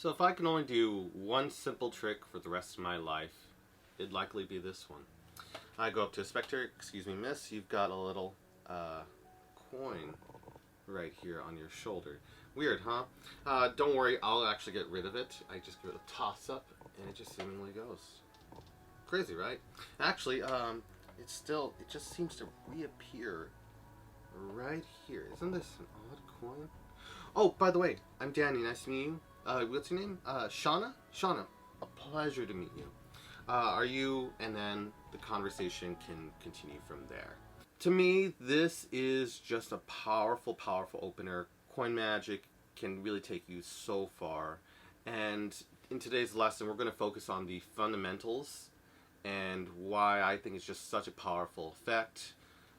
So if I can only do one simple trick for the rest of my life, it'd likely be this one. I go up to a spectator, excuse me miss, you've got a little coin right here on your shoulder. Weird, huh? Don't worry, I'll actually get rid of it. I just give it a toss up and it just seemingly goes. Crazy, right? Actually, it just seems to reappear right here. Isn't this an odd coin? Oh, by the way, I'm Danny, nice to meet you. What's your name? Shauna? Shauna, a pleasure to meet you. Are you? And then the conversation can continue from there. To me, this is just a powerful, powerful opener. Coin magic can really take you so far. And in today's lesson, we're going to focus on the fundamentals and why I think it's just such a powerful effect.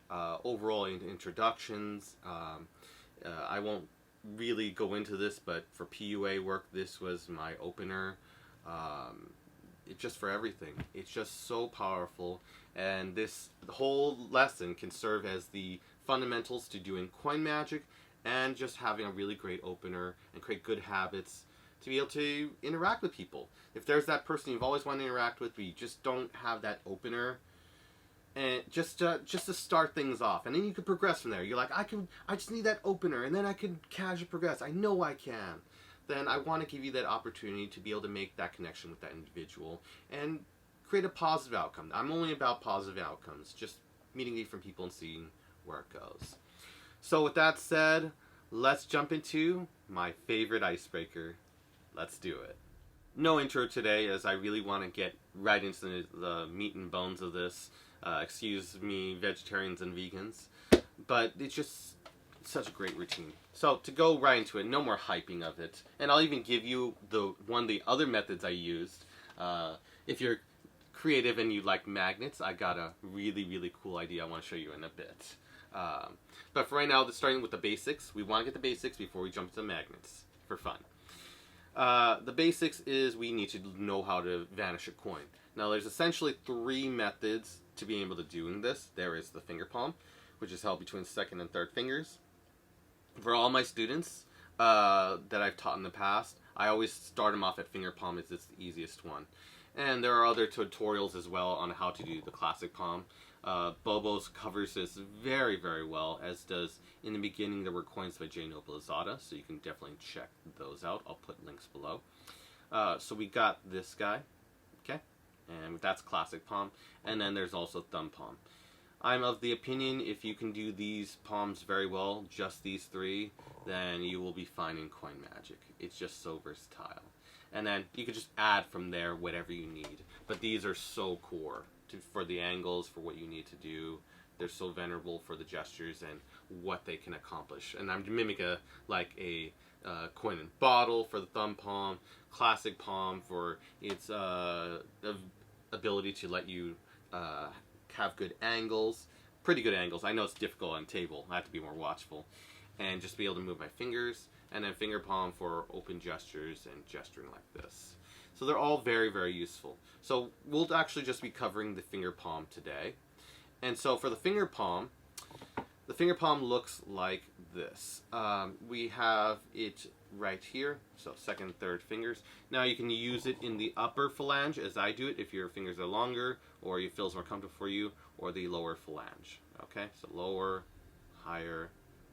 Overall introductions. I won't really go into this, but for PUA work, this was my opener. It's just for everything. It's just so powerful, and the whole lesson can serve as the fundamentals to doing coin magic and just having a really great opener and create good habits to be able to interact with people. If there's that person you've always wanted to interact with, but you just don't have that opener, and just to start things off, and then you can progress from there. You're like, I just need that opener, and then I can casually progress. I know I can. Then I want to give you that opportunity to be able to make that connection with that individual and create a positive outcome. I'm only about positive outcomes, just meeting different people and seeing where it goes. So with that said, let's jump into my favorite icebreaker. Let's do it. No intro today, as I really want to get right into the meat and bones of this. Excuse me, vegetarians and vegans, but it's just such a great routine. So to go right into it, no more hyping of it, and I'll even give you one of the other methods I used. If you're creative and you like magnets, I got a really, really cool idea I want to show you in a bit. But for right now, starting with the basics, we want to get the basics before we jump to the magnets for fun. The basics is we need to know how to vanish a coin. Now there's essentially 3 methods to being able to doing this. There is the finger palm, which is held between second and third fingers. For all my students that I've taught in the past, I always start them off at finger palm as it's the easiest one. And there are other tutorials as well on how to do the classic palm. Bobo's covers this very, very well, as does In the Beginning There Were Coins by J. Noblezada, so you can definitely check those out. I'll put links below. So we got this guy, okay, and that's classic palm, and then there's also thumb palm. I'm of the opinion if you can do these palms very well, just these 3, then you will be fine in coin magic. It's just so versatile. And then you can just add from there whatever you need. But these are so core for the angles, for what you need to do. They're so venerable for the gestures and what they can accomplish. And I'm mimicking a coin and bottle for the thumb palm, classic palm for its ability to let you have good angles, pretty good angles. I know it's difficult on table. I have to be more watchful. And just be able to move my fingers. And then finger palm for open gestures and gesturing like this. So they're all very, very useful. So we'll actually just be covering the finger palm today. And so for the finger palm looks like this. We have it right here, so second, third fingers. Now you can use it in the upper phalange as I do it if your fingers are longer or it feels more comfortable for you, or the lower phalange. Okay, so lower, higher.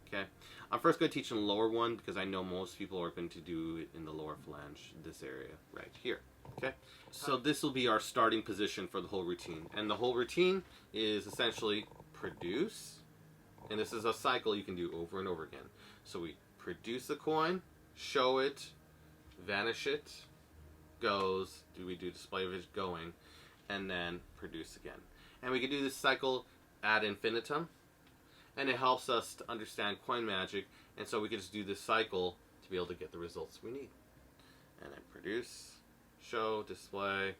Okay, I'm first going to teach the lower one because I know most people are going to do it in the lower phalange, this area right here. Okay, so this will be our starting position for the whole routine, and the whole routine is essentially produce, and this is a cycle you can do over and over again. So we produce the coin, show it, vanish it, goes, we do display of it going, and then produce again. And we can do this cycle ad infinitum. And it helps us to understand coin magic, and so we can just do this cycle to be able to get the results we need. And then produce, show, display,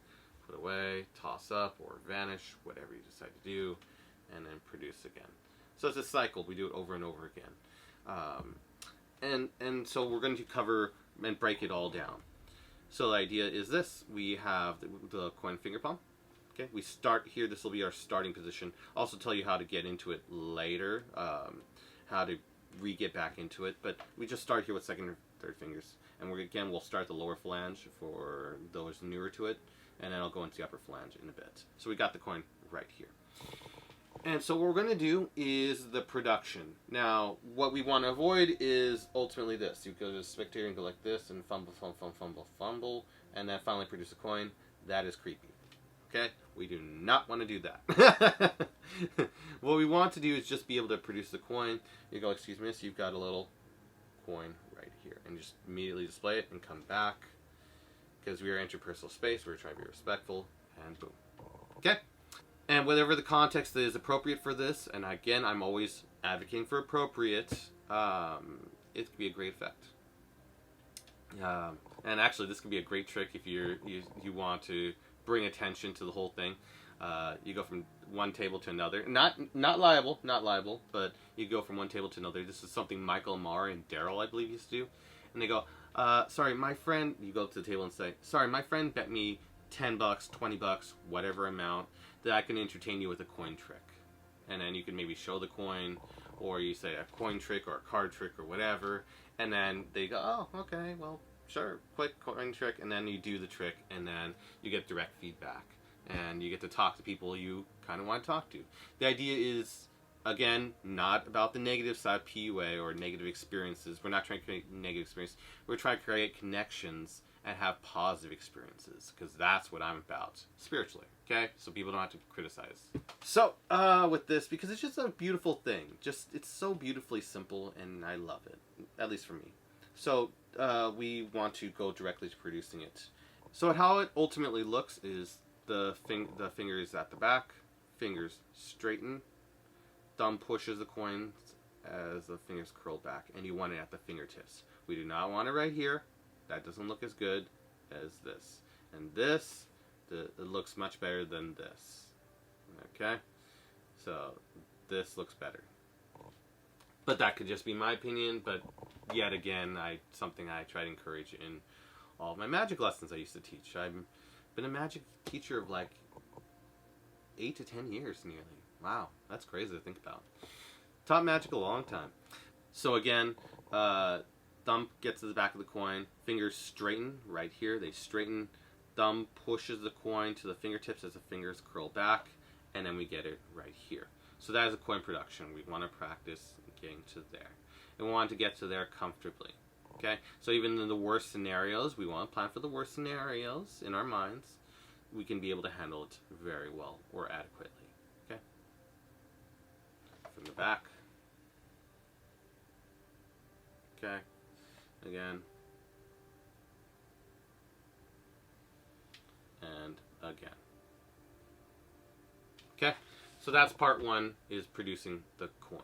put away, toss up, or vanish, whatever you decide to do, and then produce again. So it's a cycle. We do it over and over again. And so we're going to cover and break it all down. So the idea is this. We have the coin finger palm. Okay, we start here. This will be our starting position. I'll also tell you how to get into it later, how to get back into it. But we just start here with second third fingers. And we'll start the lower phalange for those newer to it, and then I'll go into the upper phalange in a bit. So we got the coin right here. And so what we're going to do is the production. Now, what we want to avoid is ultimately this. You go to the spectator and go like this, and fumble, fumble, fumble, fumble, and then finally produce a coin. That is creepy. Okay? We do not want to do that. What we want to do is just be able to produce the coin. You go, excuse me, so you've got a little coin right here. And just immediately display it and come back. Because we are interpersonal space, we're trying to be respectful, and boom. Okay? And whatever the context is appropriate for this, and again, I'm always advocating for appropriate, it could be a great effect. And actually, this could be a great trick if you want to bring attention to the whole thing. You go from one table to another. Not liable, but you go from one table to another. This is something Michael, Amar, and Daryl, I believe, used to do. And they go, sorry, my friend, you go to the table and say, sorry, my friend bet me $10, $20, whatever amount, that I can entertain you with a coin trick. And then you can maybe show the coin, or you say a coin trick or a card trick or whatever, and then they go, oh, okay, well, sure, quick coin trick, and then you do the trick, and then you get direct feedback, and you get to talk to people you kind of want to talk to. The idea is, again, not about the negative side, PUA, or negative experiences. We're not trying to create negative experiences. We're trying to create connections and have positive experiences, because that's what I'm about, spiritually, okay? So people don't have to criticize. So, with this, because it's just a beautiful thing. It's so beautifully simple, and I love it, at least for me. So, we want to go directly to producing it. So how it ultimately looks is the fingers at the back, fingers straighten, thumb pushes the coins as the fingers curl back, and you want it at the fingertips. We do not want it right here. That doesn't look as good as this. And this, it looks much better than this. Okay? So, this looks better. But that could just be my opinion, but yet again, something I try to encourage in all of my magic lessons I used to teach. I've been a magic teacher of like 8 to 10 years nearly. Wow, that's crazy to think about. Taught magic a long time. So again, thumb gets to the back of the coin, fingers straighten right here, they straighten, thumb pushes the coin to the fingertips as the fingers curl back, and then we get it right here. So that is a coin production. We want to practice getting to there. And we want to get to there comfortably. Okay? So even in the worst scenarios, we want to plan for the worst scenarios in our minds. We can be able to handle it very well or adequately. Okay? From the back. Okay? Again. And again. Okay? So that's part one, is producing the coin.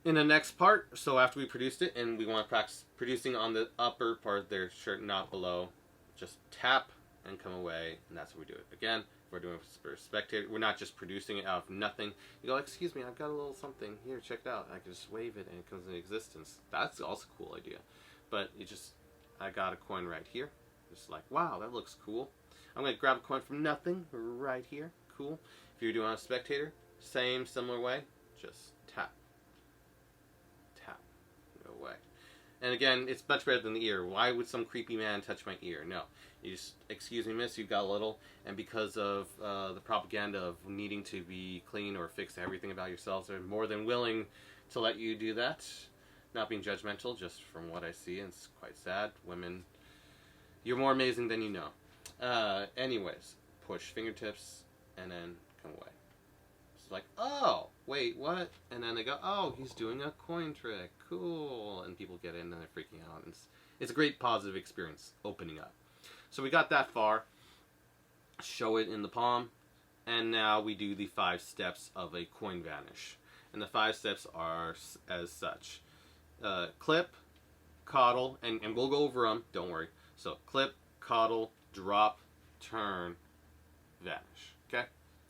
In the next part, so after we produced it, and we want to practice producing on the upper part there, sure, not below, just tap and come away, and that's how we do it. Again, we're doing it for a spectator. We're not just producing it out of nothing. You go, excuse me, I've got a little something here, check it out. I can just wave it and it comes into existence. That's also a cool idea. But I got a coin right here. Just like, wow, that looks cool. I'm going to grab a coin from nothing right here. Cool. If you're doing on a spectator, similar way, just tap. Tap. No way. And again, it's much better than the ear. Why would some creepy man touch my ear? No. You just, excuse me, miss, you've got a little, and because of the propaganda of needing to be clean or fix everything about yourselves, they're more than willing to let you do that. Not being judgmental, just from what I see, and it's quite sad. Women, you're more amazing than you know. Anyways, push fingertips, and then come away. It's like, oh, wait, what? And then they go, oh, he's doing a coin trick. Cool. And people get in and they're freaking out. And it's a great positive experience, opening up. So we got that far. Show it in the palm. And now we do the 5 steps of a coin vanish. And the 5 steps are as such. Clip, coddle, and we'll go over them, don't worry. So clip, coddle, drop, turn, vanish. Okay?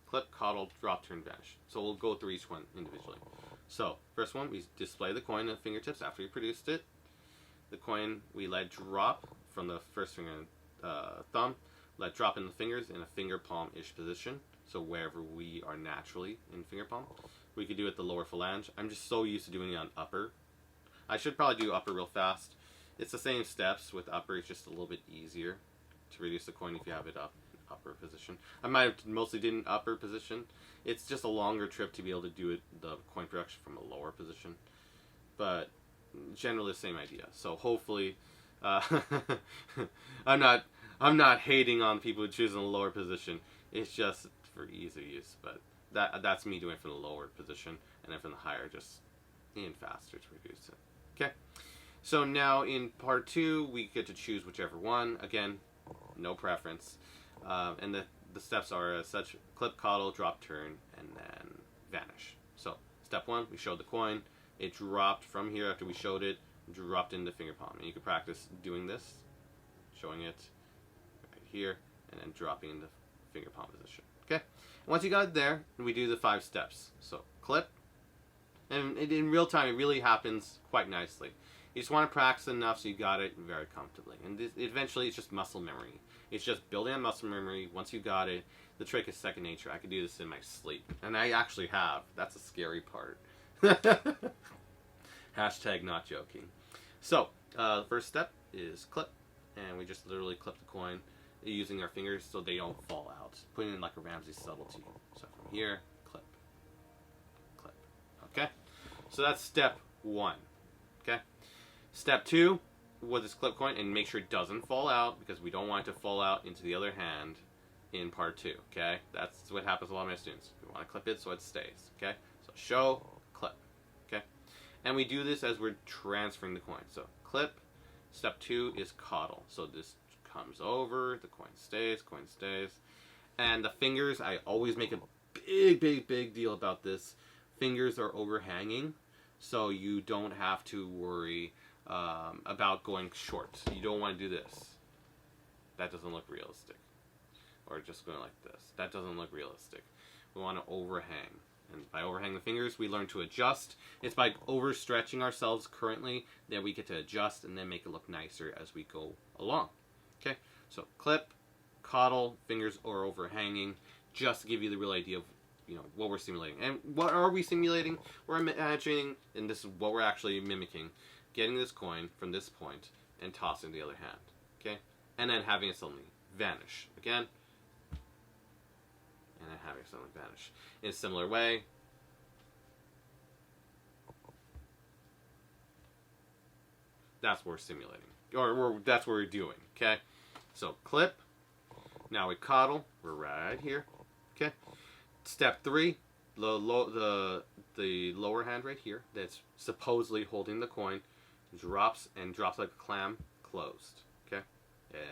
Clip, coddle, drop, turn, vanish. So we'll go through each one individually. So, first one, we display the coin at fingertips after we produced it. The coin we let drop from the first finger and thumb. Let drop in the fingers in a finger palm-ish position. So wherever we are naturally in finger palm. We could do it the lower phalange. I'm just so used to doing it on upper. I should probably do upper real fast. It's the same steps. With upper, it's just a little bit easier to reduce the coin if you have it up upper position. I might have mostly did an upper position. It's just a longer trip to be able to do it, the coin production from a lower position, but generally the same idea. So hopefully, I'm not hating on people who choose in a lower position. It's just for ease of use. But that's me doing it from the lower position, and then from the higher, just in faster to reduce it. Okay. So now in part 2, we get to choose whichever one. Again, no preference. And the steps are as such: clip, coddle, drop, turn, and then vanish. So step 1, we showed the coin. It dropped from here after we showed it, dropped into finger palm. And you can practice doing this, showing it right here, and then dropping into finger palm position. Okay? And once you got it there, we do the 5 steps. So clip, and in real time, it really happens quite nicely. You just want to practice enough so you got it very comfortably. And eventually, it's just muscle memory. It's just building on muscle memory. Once you got it, the trick is second nature. I can do this in my sleep. And I actually have. That's a scary part. Hashtag not joking. So, the first step is clip. And we just literally clip the coin using our fingers so they don't fall out. Putting in like a Ramsey subtlety. So from here, clip. Clip. Okay? So that's step 1. Okay? Step 2, with this clip coin, and make sure it doesn't fall out, because we don't want it to fall out into the other hand in part 2, okay? That's what happens to a lot of my students. We want to clip it so it stays, okay? So show, clip, okay? And we do this as we're transferring the coin. So clip, step 2 is coddle. So this comes over, the coin stays, and the fingers, I always make a big deal about this. Fingers are overhanging, so you don't have to worry about going short. You don't want to do this. That doesn't look realistic. Or just going like this. That doesn't look realistic. We want to overhang. And by overhang the fingers, we learn to adjust. It's by overstretching ourselves currently that we get to adjust and then make it look nicer as we go along. Okay? So clip, coddle, fingers are overhanging, just to give you the real idea of what we're simulating. And what are we simulating? We're imagining, and this is what we're actually mimicking, getting this coin from this point and tossing the other hand, okay? And then having it suddenly vanish again, and then having it suddenly vanish. In a similar way, that's what we're simulating, or that's what we're doing, okay? So clip, now we coddle, we're right here, okay? Step 3, the lower hand right here that's supposedly holding the coin drops like a clam, closed. Okay,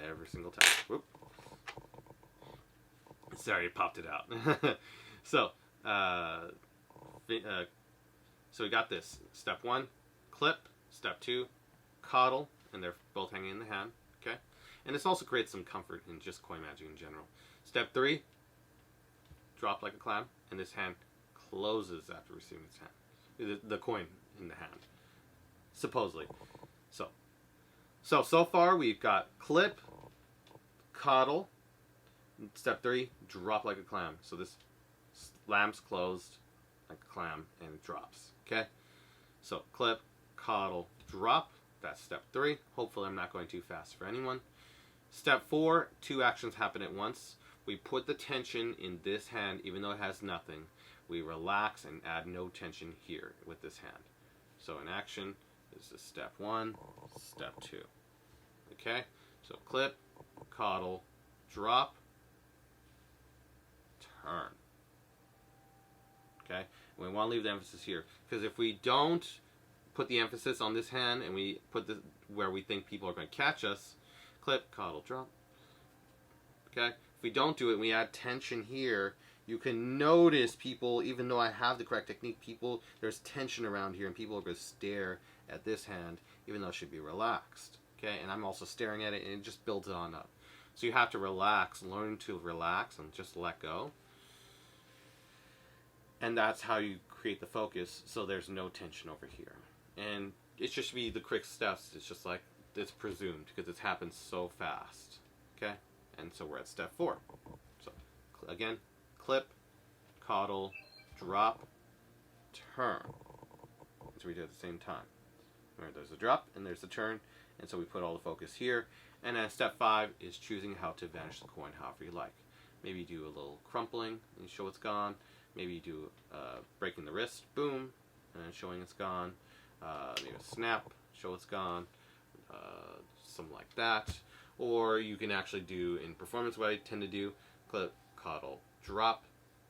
every single time. Whoop. Sorry, it popped it out. So we got this. Step 1, clip. Step 2, coddle, and they're both hanging in the hand. Okay, and this also creates some comfort in just coin magic in general. Step 3, drop like a clam, and this hand closes after receiving its hand. The coin in the hand. Supposedly. So far we've got clip, coddle, step 3, drop like a clam. So this slams closed like a clam and it drops. Okay? So clip, coddle, drop. That's step 3. Hopefully I'm not going too fast for anyone. Step 4, 2 actions happen at once. We put the tension in this hand even though it has nothing. We relax and add no tension here with this hand. So in action, this is step 1, step 2. Okay? So clip, coddle, drop, turn. Okay? And we want to leave the emphasis here. Because if we don't put the emphasis on this hand and we put this where we think people are going to catch us, clip, coddle, drop. Okay? If we don't do it and we add tension here, you can notice people, even though I have the correct technique, there's tension around here and people are going to stare at this hand even though it should be relaxed. Okay, and I'm also staring at it and it just builds it on up. So you have to relax, learn to relax and just let go. And that's how you create the focus so there's no tension over here. And it should be the quick steps. It's just like it's presumed because it's happened so fast. Okay, and so we're at step 4. So again, clip, coddle, drop, turn. So we do it at the same time. Right, there's a drop and there's a turn, And so we put all the focus here. And then step 5 is choosing how to vanish the coin however you like. Maybe you do a little crumpling and you show it's gone. Maybe you do breaking the wrist, boom, and then showing it's gone. Maybe a snap, show it's gone. Something like that. Or you can actually do, in performance, what I tend to do, clip, coddle, drop,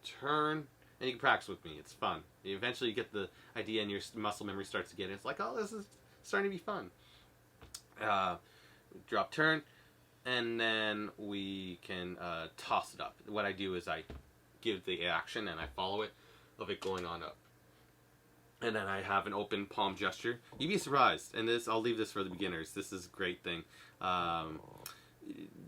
turn, and you can practice with me. It's fun. Eventually you get the idea and your muscle memory starts to get it. It's like, oh, this is starting to be fun. Drop, turn, and then we can toss it up. What I do is I give the action and I follow it of it going on up. And then I have an open palm gesture. You'd be surprised, and this I'll leave this for the beginners. This is a great thing.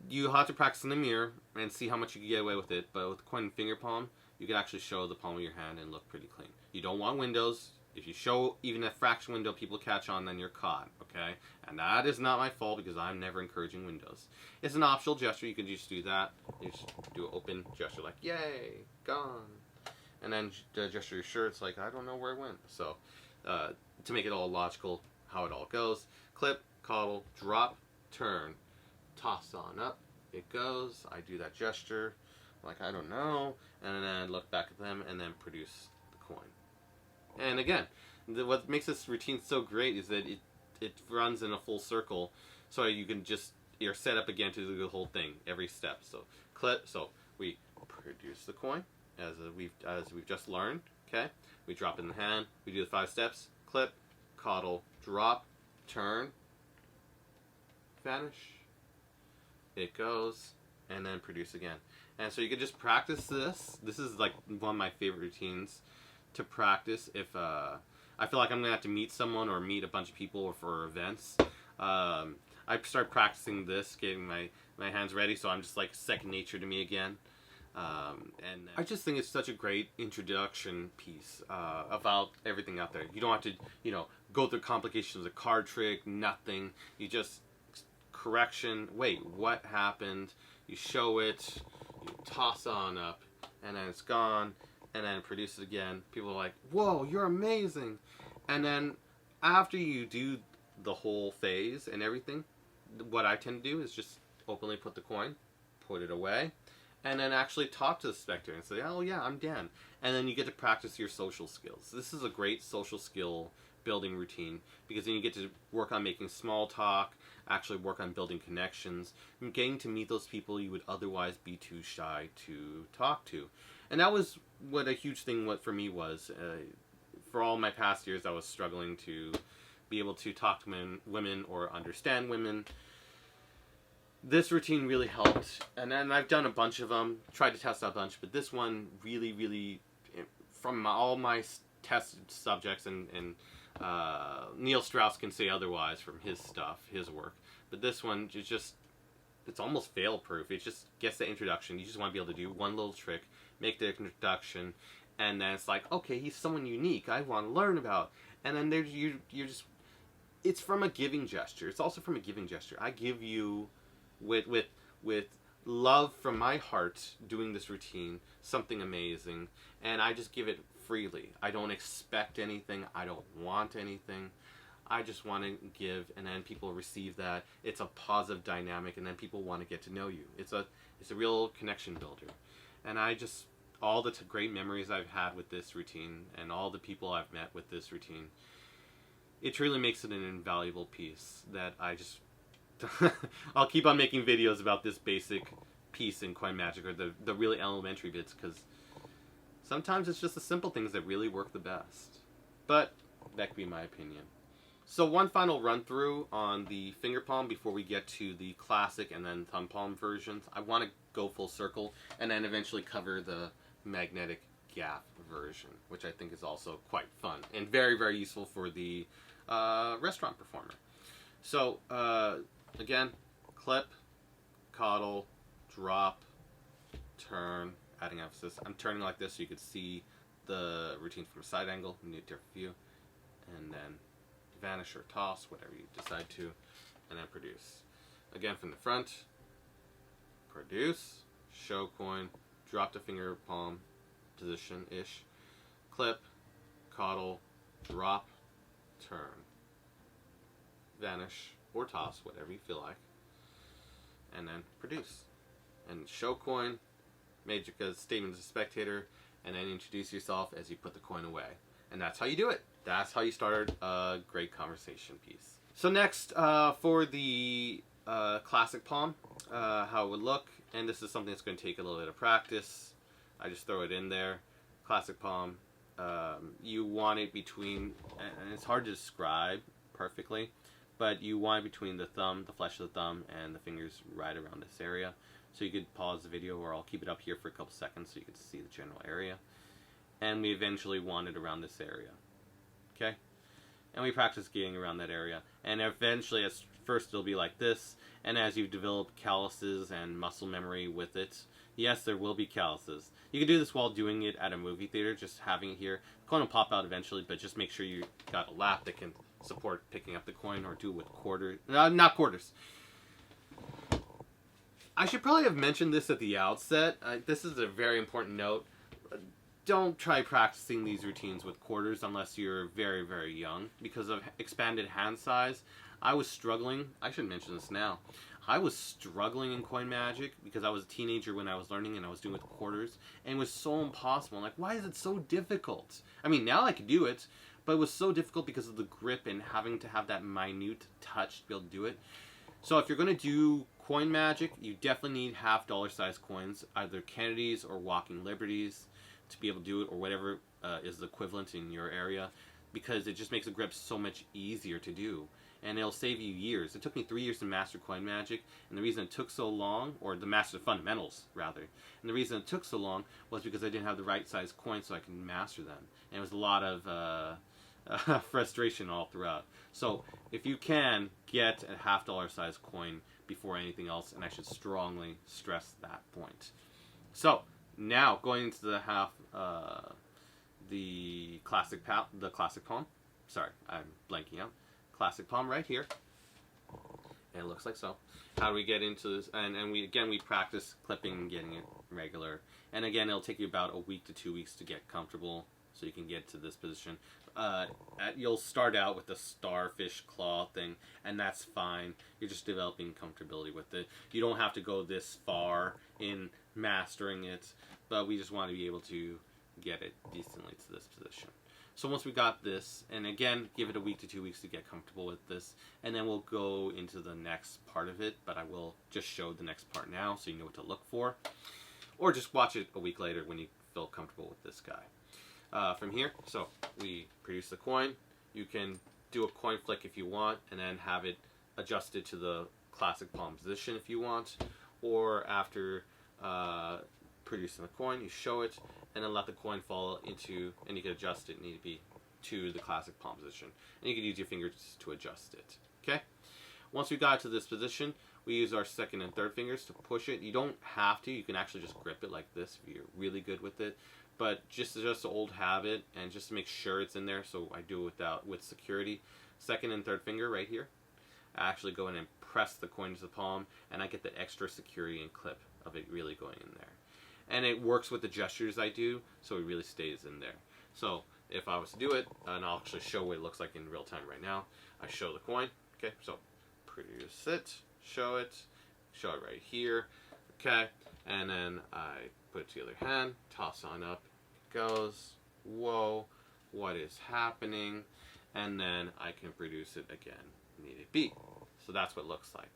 You have to practice in the mirror and see how much you can get away with it, but with coin and finger palm, you can actually show the palm of your hand and look pretty clean. You don't want windows. If you show even a fraction window people catch on, then you're caught, okay? And that is not my fault because I'm never encouraging windows. It's an optional gesture. You can just do that. You just do an open gesture like, yay, gone. And then gesture your shirt, it's like, I don't know where it went. So, to make it all logical, how it all goes, clip, coddle, drop, turn, toss on up, it goes, I do that gesture, like, I don't know, and then look back at them, and then produce the coin. And again, what makes this routine so great is that it runs in a full circle, so you can just, you're set up again to do the whole thing, every step. So, clip, so we produce the coin, as we've just learned, okay? We drop it in the hand, we do the 5 steps, clip, coddle, drop, turn, vanish, it goes, and then produce again. And so you can just practice this. This is like one of my favorite routines to practice if I feel like I'm going to have to meet someone or meet a bunch of people or for events. I start practicing this, getting my hands ready, so I'm just like second nature to me again. And I just think it's such a great introduction piece about everything out there. You don't have to, go through complications of a card trick, nothing. You just, correction, wait, what happened? You show it, you toss on up, and then it's gone, and then produce it again. People are like, whoa, you're amazing. And then after you do the whole phase and everything, what I tend to do is just openly put the coin, put it away, and then actually talk to the spectator and say, oh yeah, I'm Dan. And then you get to practice your social skills. This is a great social skill building routine because then you get to work on making small talk, actually work on building connections, and getting to meet those people you would otherwise be too shy to talk to. And that was what a huge thing for me was. For all my past years, I was struggling to be able to talk to women or understand women. This routine really helped, and then I've done a bunch of them, tried to test out a bunch, but this one really, really, from all my test subjects, and Neil Strauss can say otherwise from his stuff, his work, but this one is just, it's almost fail-proof. It just gets the introduction. You just want to be able to do one little trick, make the introduction, and then it's like, okay, he's someone unique I want to learn about, and then there's you're just, it's from a giving gesture. It's also from a giving gesture. I give you, with love from my heart, doing this routine, something amazing, and I just give it freely. I don't expect anything. I don't want anything. I just want to give, and then people receive that. It's a positive dynamic, and then people want to get to know you. It's a real connection builder, and I just, all the great memories I've had with this routine, and all the people I've met with this routine, it truly makes it an invaluable piece that I just. I'll keep on making videos about this basic piece in Coin Magic, or the really elementary bits, because sometimes it's just the simple things that really work the best. But that could be my opinion. So one final run through on the finger palm before we get to the classic and then thumb palm versions. I want to go full circle and then eventually cover the magnetic gap version, which I think is also quite fun and very, very useful for the restaurant performer. So again, clip, coddle, drop, turn, adding emphasis. I'm turning like this so you could see the routine from a side angle, in a different view, and then vanish or toss, whatever you decide to, and then produce. Again, from the front, produce, show coin, drop to finger palm position-ish, clip, coddle, drop, turn, vanish, or toss, whatever you feel like, and then produce. And show coin, make a statement as a spectator, and then introduce yourself as you put the coin away. And that's how you do it. That's how you start a great conversation piece. So next, for the classic palm, how it would look, and this is something that's going to take a little bit of practice. I just throw it in there. Classic palm, you want it between, and it's hard to describe perfectly, but you want it between the thumb, the flesh of the thumb, and the fingers right around this area. So you could pause the video, or I'll keep it up here for a couple seconds so you can see the general area. And we eventually want it around this area. Okay? And we practice getting around that area. And eventually, at first it'll be like this, and as you develop calluses and muscle memory with it, yes, there will be calluses. You can do this while doing it at a movie theater, just having it here. The coin will pop out eventually, but just make sure you got a lap that can support picking up the coin, or do it with quarters. Not quarters. I should probably have mentioned this at the outset. This is a very important note. Don't try practicing these routines with quarters unless you're very, very young. Because of expanded hand size, I was struggling. I should mention this now. I was struggling in coin magic because I was a teenager when I was learning, and I was doing it with quarters, and it was so impossible. I'm like, why is it so difficult? I mean, now I can do it, but it was so difficult because of the grip and having to have that minute touch to be able to do it. So if you're going to do coin magic, you definitely need $half size coins, either Kennedys or Walking Liberties, to be able to do it, or whatever is the equivalent in your area, because it just makes the grip so much easier to do. And it'll save you years. It took me 3 years to master coin magic, and the reason it took so long, or to master the fundamentals, rather, and the reason it took so long was because I didn't have the right size coins so I could master them. And it was a lot of frustration all throughout. So if you can, get a $half size coin before anything else, and I should strongly stress that point. So now going into the classic palm. Sorry, I'm blanking out. Classic palm right here, and it looks like so. How do we get into this? And we practice clipping and getting it regular. And again, it'll take you about a week to 2 weeks to get comfortable, so you can get to this position. You'll start out with the starfish claw thing, and that's fine. You're just developing comfortability with it. You don't have to go this far in mastering it, but we just want to be able to get it decently to this position. So once we got this, and again, give it a week to 2 weeks to get comfortable with this, and then we'll go into the next part of it, but I will just show the next part now so you know what to look for. Or just watch it a week later when you feel comfortable with this guy. From here, so we produce the coin. You can do a coin flick if you want, and then have it adjusted to the classic palm position if you want. Or after producing the coin, you show it, and then let the coin fall into, and you can adjust it, need to be to the classic palm position. And you can use your fingers to adjust it. Okay? Once we got to this position, we use our second and third fingers to push it. You don't have to. You can actually just grip it like this if you're really good with it. But just an old habit, and just to make sure it's in there, so I do it with security. Second and third finger right here. I actually go in and press the coin to the palm, and I get the extra security and clip of it really going in there. And it works with the gestures I do, so it really stays in there. So if I was to do it, and I'll actually show what it looks like in real time right now. I show the coin. Okay, so produce it, show it right here. Okay, and then I put it to the other hand, toss on up, it goes. Whoa, what is happening? And then I can produce it again, need it be. So that's what it looks like.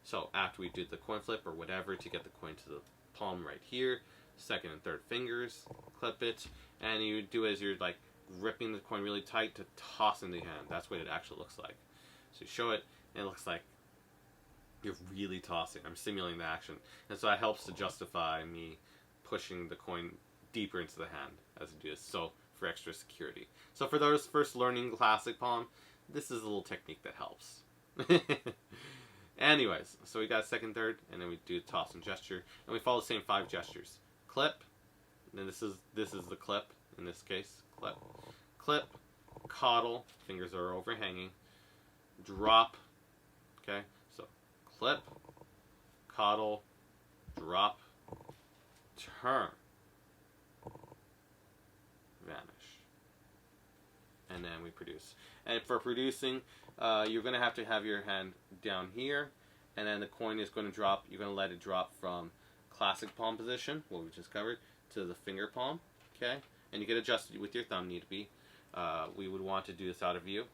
So after we did the coin flip or whatever to get the coin to the palm right here, second and third fingers, clip it, and you do it as you're like gripping the coin really tight to toss in the hand. That's what it actually looks like. So you show it, and it looks like you're really tossing. I'm simulating the action, and so that helps to justify me pushing the coin deeper into the hand as I do this, so for extra security. So for those first learning classic palm, this is a little technique that helps. Anyways, so we got second, third, and then we do toss and gesture, and we follow the same 5 gestures. Clip, and then this is the clip in this case. Clip, coddle, fingers are overhanging. Drop, okay. So clip, coddle, drop, turn, vanish. and then we produce. And for producing, you're going to have your hand down here, and then the coin is going to drop. You're going to let it drop from classic palm position, what we just covered, to the finger palm. Okay, and you can adjust it with your thumb, need to be. We would want to do this out of view,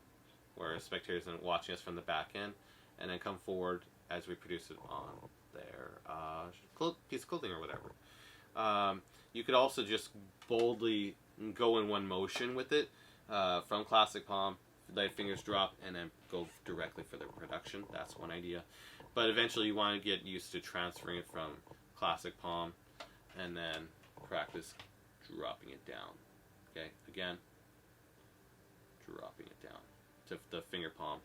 where spectators are watching us from the back end, and then come forward as we produce it on their piece of clothing or whatever. You could also just boldly go in one motion with it, from classic palm, let fingers drop, and then go directly for the production. That's one idea. But eventually you want to get used to transferring it from classic palm, and then practice dropping it down. Okay, again, dropping it down to the finger palm,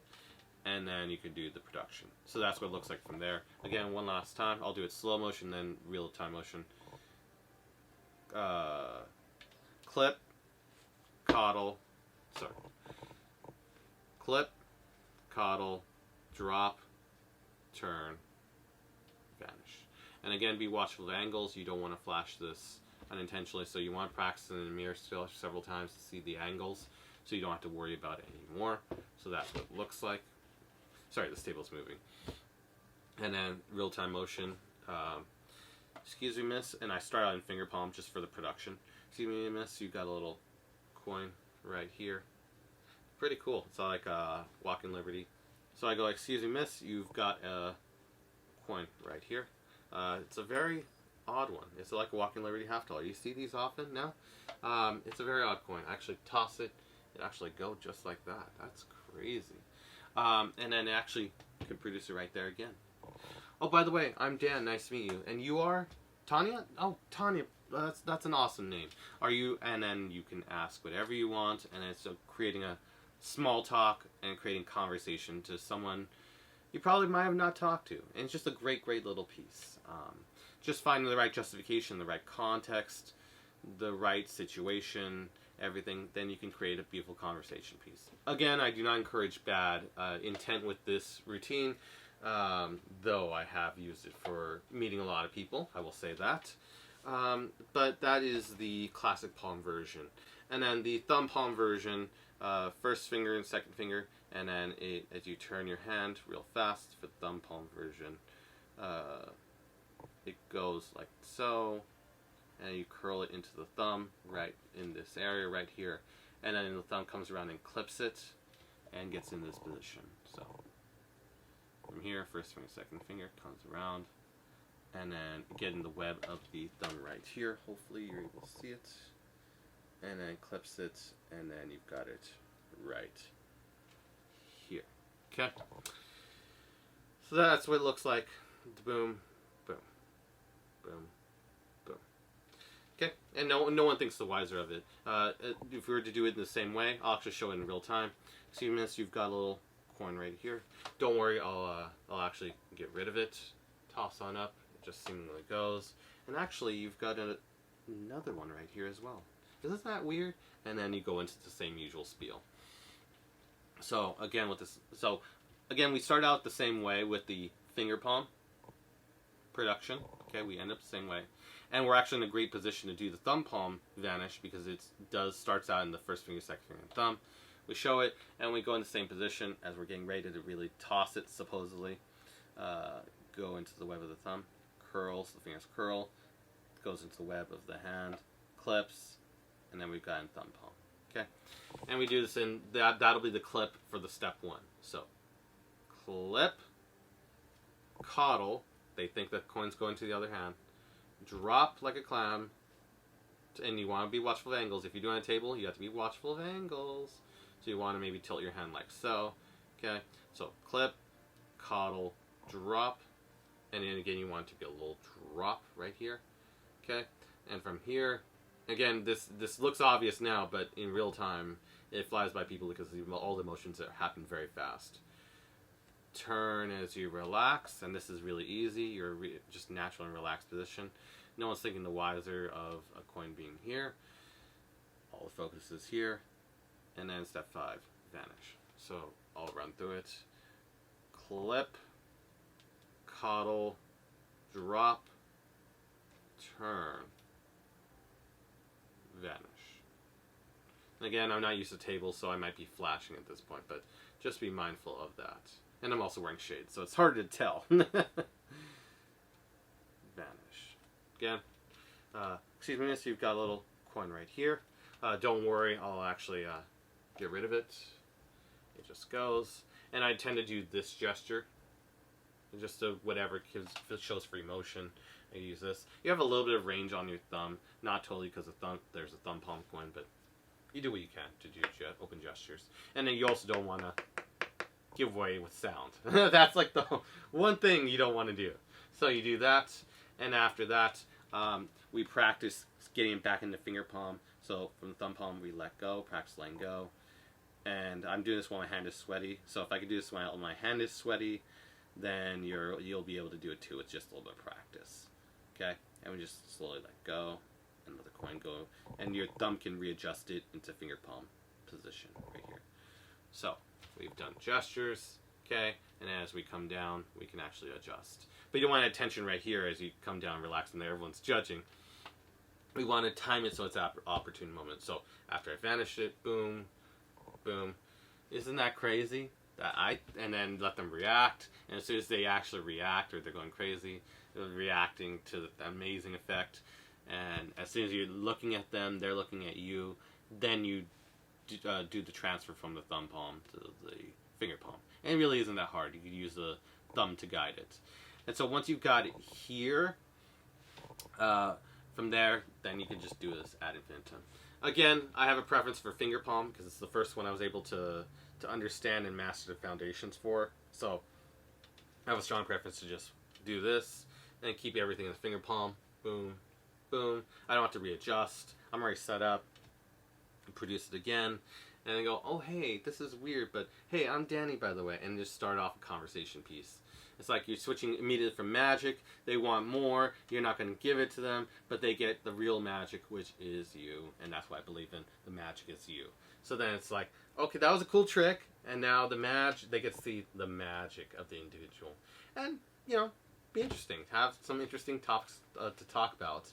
and then you can do the production. So that's what it looks like from there. Again, one last time. I'll do it slow motion, then real time motion. Clip, coddle, clip, coddle, drop, turn, vanish. And again, be watchful of angles. You don't want to flash this unintentionally, so you want to practice in the mirror still several times to see the angles, so you don't have to worry about it anymore. So that's what it looks like. Sorry, this table's moving. And then real-time motion. Excuse me, miss. And I start out in finger palm just for the production. Excuse me, miss. You've got a little coin right here. Pretty cool. It's like Walking Liberty. So I go, excuse me, miss. You've got a coin right here. It's a very odd one. It's like a Walking Liberty half dollar. You see these often now? It's a very odd coin. I actually toss it. It actually go just like that. That's crazy. And then actually can produce it right there again. Oh, by the way, I'm Dan. Nice to meet you. And you are Tanya? Oh, Tanya. That's an awesome name. Are you? And then you can ask whatever you want, and it's creating a small talk and creating conversation to someone you probably might have not talked to. And it's just a great, great little piece. Just finding the right justification, the right context, the right situation, everything, then you can create a beautiful conversation piece. Again, I do not encourage bad intent with this routine, though I have used it for meeting a lot of people, I will say that. But that is the classic palm version. And then the thumb palm version, first finger and second finger, and then as you turn your hand real fast for the thumb palm version, it goes like so, and you curl it into the thumb right in this area right here, and then the thumb comes around and clips it and gets in this position. So from here, first finger, second finger, comes around, and then get in the web of the thumb right here. Hopefully you're able to see it. And then clips it, and then you've got it right here. Okay? So that's what it looks like. Boom, boom, boom, boom. Okay? And no one thinks the wiser of it. If we were to do it in the same way, I'll actually show it in real time. See, you've got a little coin right here. Don't worry, I'll actually get rid of it. Toss on up. It just seemingly goes. And actually, you've got another one right here as well. Isn't that weird? And then you go into the same usual spiel. So again, we start out the same way with the finger palm production. Okay, we end up the same way, and we're actually in a great position to do the thumb palm vanish because it starts out in the first finger, second finger, and thumb. We show it, and we go in the same position as we're getting ready to really toss it. Supposedly, go into the web of the thumb, curls, the fingers curl, goes into the web of the hand, clips. And then we've got in thumb palm. Okay? And we do this in, that'll be the clip for the step one. So, clip, coddle, they think the coin's going to the other hand, drop like a clam, and you want to be watchful of angles. If you're doing a table, you have to be watchful of angles. So you want to maybe tilt your hand like so. Okay? So, clip, coddle, drop, and then again you want it to be a little drop right here. Okay? And from here, again, this looks obvious now, but in real time, it flies by people because all the motions happen very fast. Turn as you relax, and this is really easy. You're just natural and relaxed position. No one's thinking the wiser of a coin being here. All the focus is here. And then step 5, vanish. So I'll run through it. Clip, coddle, drop, turn, vanish. And again, I'm not used to tables, so I might be flashing at this point, but just be mindful of that. And I'm also wearing shades, so it's hard to tell. Vanish. Again, excuse me, so you've got a little coin right here. Don't worry, I'll actually get rid of it. It just goes. And I tend to do this gesture. Just to whatever, because it shows free motion. I use this. You have a little bit of range on your thumb. Not totally because there's a thumb palm coin, but you do what you can to do open gestures. And then you also don't want to give away with sound. That's like the one thing you don't want to do. So you do that, and after that, we practice getting it back into finger palm. So from the thumb palm, we let go, practice letting go. And I'm doing this while my hand is sweaty. So if I can do this while my hand is sweaty, then you'll be able to do it too with just a little bit of practice. Okay? And we just slowly let go, and let the coin go. And your thumb can readjust it into finger palm position right here. So we've done gestures, okay? And as we come down, we can actually adjust. But you don't want to have tension right here as you come down, relax, and there everyone's judging. We want to time it so it's an opportune moment. So after I vanish it, boom, boom. Isn't that crazy? And then let them react. And as soon as they actually react, or they're going crazy, they're reacting to the amazing effect. And as soon as you're looking at them, they're looking at you. Then you do the transfer from the thumb palm to the finger palm. And it really isn't that hard. You can use the thumb to guide it. And so once you've got it here, from there, then you can just do this ad infinitum. Again, I have a preference for finger palm because it's the first one I was able to understand and master the foundations for. So I have a strong preference to just do this and keep everything in the finger palm. Boom, boom. I don't have to readjust. I'm already set up. Produce it again, and then go, oh hey, this is weird, but hey, I'm Danny, by the way, and just start off a conversation piece. It's like you're switching immediately from magic. They want more. You're not going to give it to them, but they get the real magic, which is you, and that's what I believe in. The magic is you. So then it's like, okay, that was a cool trick, and now they get to see the magic of the individual, and be interesting. Have some interesting topics to talk about.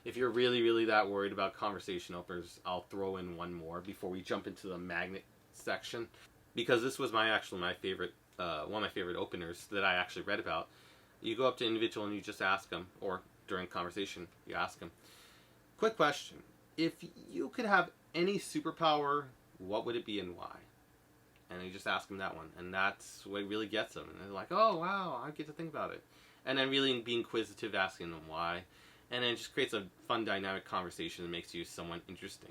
If you're really, really that worried about conversation openers, I'll throw in one more before we jump into the magnet section, because this was my favorite, one of my favorite openers that I actually read about. You go up to individual and you just ask them, or during conversation, you ask them, quick question, if you could have any superpower, what would it be and why? And you just ask them that one, and that's what really gets them. And they're like, oh wow, I get to think about it. And then really being inquisitive, asking them why. And then it just creates a fun, dynamic conversation that makes you someone interesting.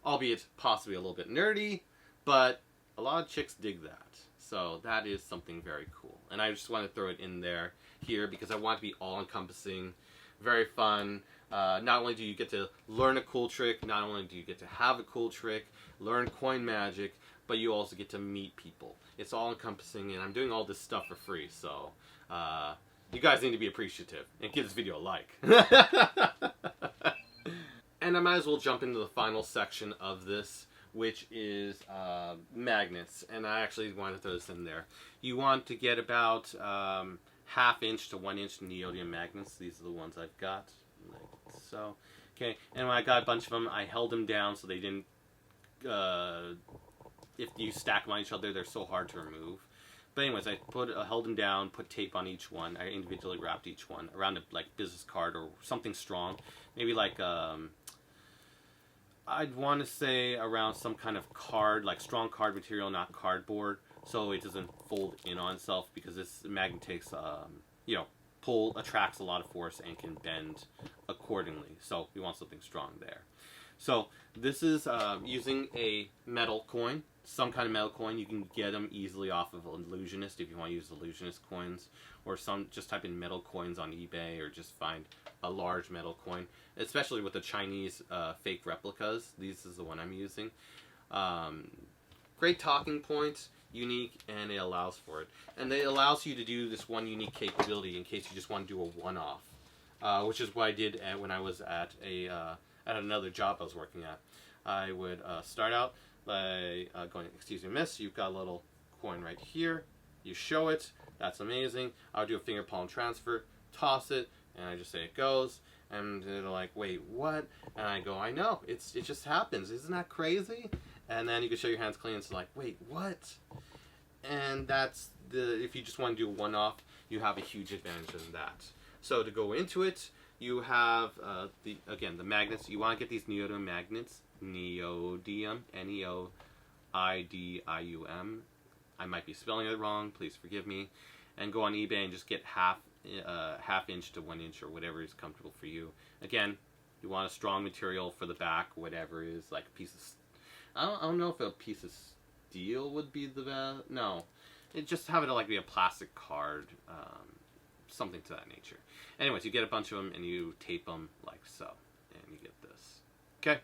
Albeit possibly a little bit nerdy, but a lot of chicks dig that. So that is something very cool. And I just want to throw it in there here because I want it to be all-encompassing, very fun. Not only do you get to learn a cool trick, not only do you get to have a cool trick, learn coin magic, but you also get to meet people. It's all-encompassing, and I'm doing all this stuff for free, so you guys need to be appreciative and give this video a like. And I might as well jump into the final section of this, which is magnets. And I actually wanted to throw this in there. You want to get about 1/2 inch to 1 inch neodymium magnets. These are the ones I've got. Like so. Okay, and when I got a bunch of them, I held them down so they didn't... if you stack them on each other, they're so hard to remove. But anyways, I held them down, put tape on each one. I individually wrapped each one around a business card or something strong. Maybe I'd want to say around some kind of card, like strong card material, not cardboard, so it doesn't fold in on itself, because this magnet takes, attracts a lot of force and can bend accordingly. So we want something strong there. So this is using a metal coin, some kind of metal coin. You can get them easily off of Illusionist if you want to use Illusionist coins, or just type in metal coins on eBay, or just find a large metal coin, especially with the Chinese fake replicas. This is the one I'm using. Great talking point, unique, and it allows for it. And it allows you to do this one unique capability in case you just want to do a one-off, which is what I did when I was at another job I was working at. I would start out by going, excuse me, miss, you've got a little coin right here. You show it. That's amazing. I'll do a finger palm transfer, toss it, and I just say it goes. And they're like, wait, what? And I go, I know, it just happens. Isn't that crazy? And then you can show your hands clean. It's like, wait, what? And that's if you just want to do a one-off, you have a huge advantage in that. So to go into it, you have, the magnets. You want to get these neodymium magnets. Neodymium, N-E-O-I-D-I-U-M. I might be spelling it wrong. Please forgive me. And go on eBay and just get half inch to 1 inch or whatever is comfortable for you. Again, you want a strong material for the back, whatever is like a piece of. I don't know if a piece of steel would be the best. No, just have it like be a plastic card, something to that nature. Anyways, you get a bunch of them and you tape them like so, and you get this. Okay,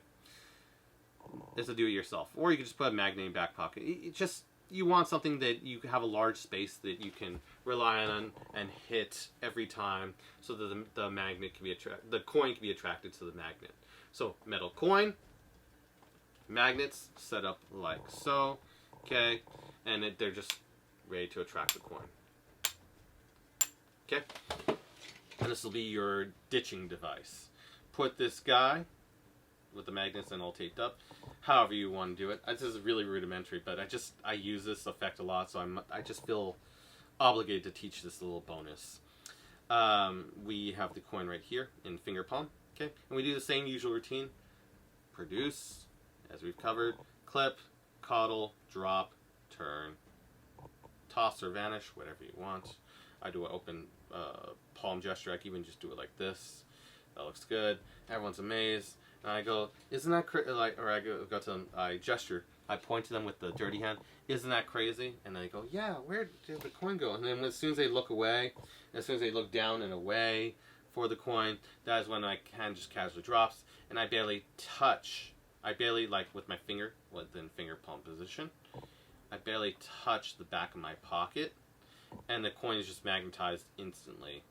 this will do it yourself, or you can just put a magnet in your back pocket. You want something that you have a large space that you can rely on and hit every time, so that the magnet can be the coin can be attracted to the magnet. So metal coin, magnets set up like so, okay, and they're just ready to attract the coin. Okay, and this will be your ditching device. Put this guy with the magnets and all taped up, however you want to do it. This is really rudimentary, but I use this effect a lot, so I just feel obligated to teach this little bonus. We have the coin right here in finger palm, okay, and we do the same usual routine. Produce, as we've covered, clip, coddle, drop, turn, toss or vanish, whatever you want. I do an open palm gesture. I can even just do it like this. That looks good. Everyone's amazed. And I go, isn't that like? Or I go to them. I gesture. I point to them with the dirty hand. Isn't that crazy? And they go, yeah. Where did the coin go? And then as soon as they look away, as soon as they look down and away for the coin, that is when my hand just casually drops, and I barely touch. I barely, like with my finger, within finger palm position, I barely touch the back of my pocket, and the coin is just magnetized instantly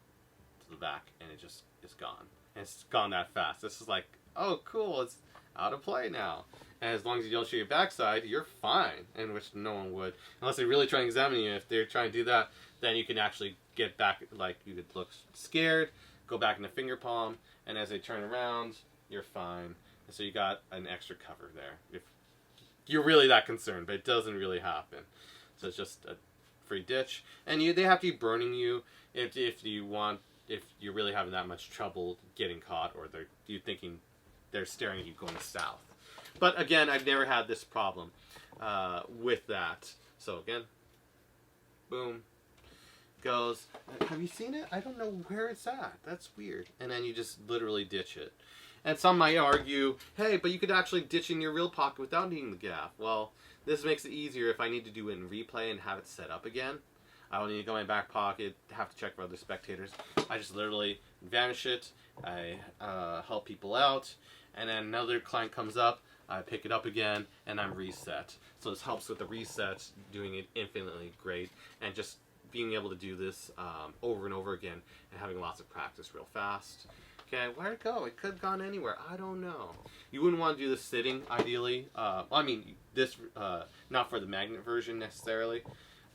to the back, and it just is gone. And it's gone that fast. This is like, oh, cool, it's out of play now. And as long as you don't show your backside, you're fine, in which no one would. Unless they really try to examine you. If they're trying to do that, then you can actually get back, like you could look scared, go back in the finger palm, and as they turn around, you're fine. And so you got an extra cover there. If you're really that concerned, but it doesn't really happen. So it's just a free ditch. And they have to be burning you if you're really having that much trouble getting caught, or you're thinking they're staring at you going south. But again, I've never had this problem with that. So again, boom, goes. Have you seen it? I don't know where it's at. That's weird. And then you just literally ditch it. And some might argue, hey, but you could actually ditch in your real pocket without needing the gaff. Well, this makes it easier if I need to do it in replay and have it set up again. I don't need to go in my back pocket, have to check for other spectators. I just literally vanish it. I help people out. And then another client comes up, I pick it up again, and I'm reset. So this helps with the resets, doing it infinitely great, and just being able to do this over and over again, and having lots of practice real fast. Okay, where'd it go? It could have gone anywhere. I don't know. You wouldn't want to do this sitting, ideally. I mean, this, not for the magnet version necessarily,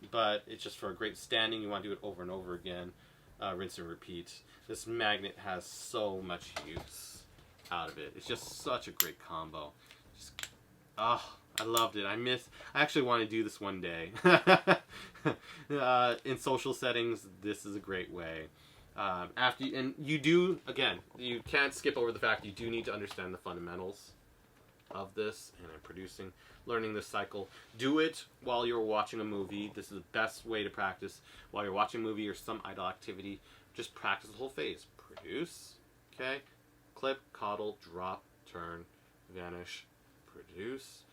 but it's just for a great standing. You want to do it over and over again, rinse and repeat. This magnet has so much use out of it. It's just such a great combo. Just, I loved it. I actually want to do this one day. In social settings, this is a great way. You can't skip over the fact you do need to understand the fundamentals of this, and learning this cycle. Do it while you're watching a movie. This is the best way to practice while you're watching a movie or some idle activity. Just practice the whole phase. Produce, okay, clip, coddle, drop, turn, vanish, produce,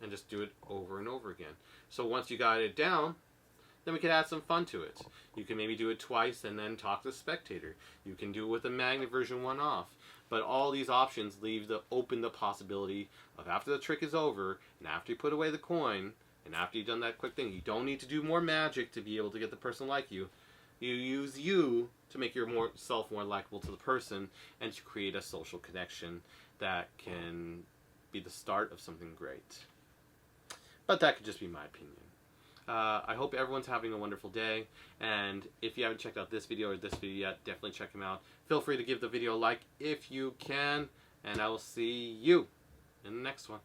and just do it over and over again. So once you got it down, then we can add some fun to it. You can maybe do it twice and then talk to the spectator. You can do it with a magnet version one-off. But all these options open the possibility of, after the trick is over, and after you put away the coin, and after you've done that quick thing, you don't need to do more magic to be able to get the person like you. You use you to make yourself more likable to the person, and to create a social connection that can be the start of something great. But that could just be my opinion. I hope everyone's having a wonderful day, and if you haven't checked out this video or this video yet, definitely check them out. Feel free to give the video a like if you can, and I will see you in the next one.